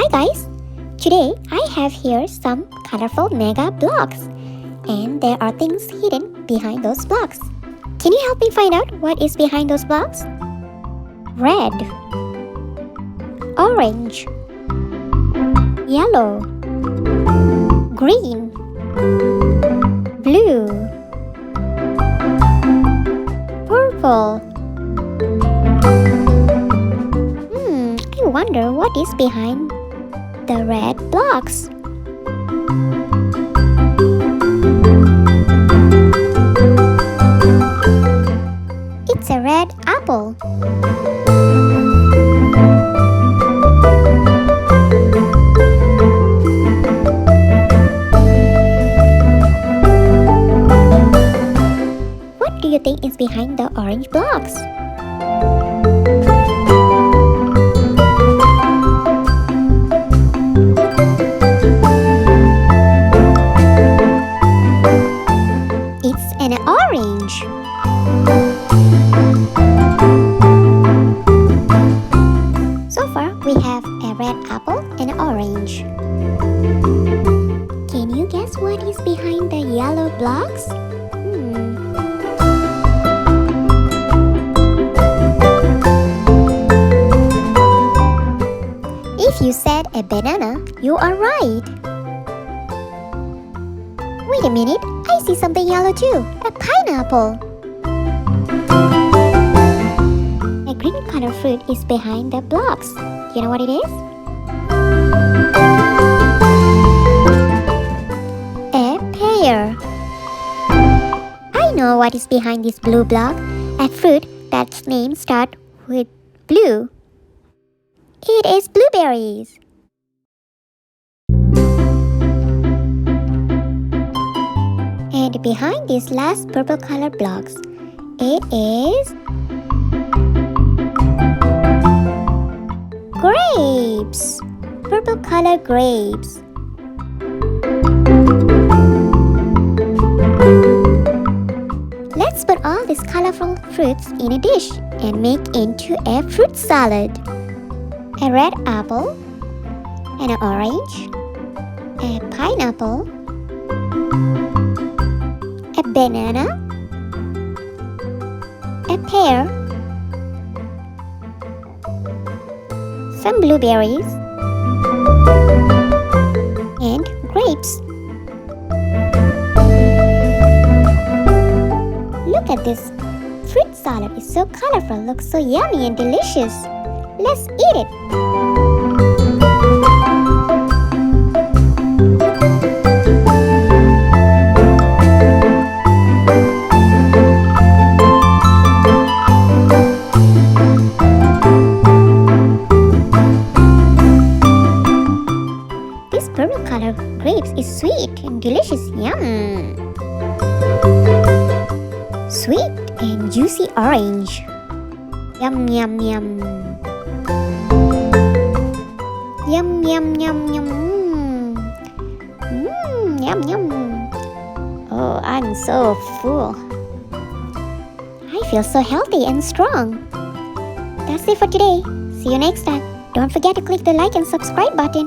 Hi guys! Today I have here some colorful mega blocks, and there are things hidden behind those blocks. Can you help me find out what is behind those blocks? Red, orange, yellow, green, blue, purple. I wonder what is behind the red blocks. It's a red apple. What do you think is behind the orange blocks? It's an orange. So far, we have a red apple and an orange. Can you guess what is behind the yellow blocks? If you said a banana, you are right. Wait a minute, I see something yellow too, a pineapple. A green color fruit is behind the blocks. Do you know what it is? A pear. I know what is behind this blue block, a fruit that's name starts with blue. It is blueberries. And behind these last purple color blocks, it is grapes. Purple color grapes. Let's put all these colorful fruits in a dish and make into a fruit salad. A red apple, and an orange, a pineapple, a banana, a pear, some blueberries, and grapes. Look at this fruit salad. It's so colorful, looks so yummy and delicious. Let's eat it. This purple color grapes is sweet and delicious. Yum! Sweet and juicy orange. Yum, yum, yum. Yum, yum, yum, yum. Yum, yum. Oh, I'm so full. I feel so healthy and strong. That's it for today. See you next time. Don't forget to click the like and subscribe button.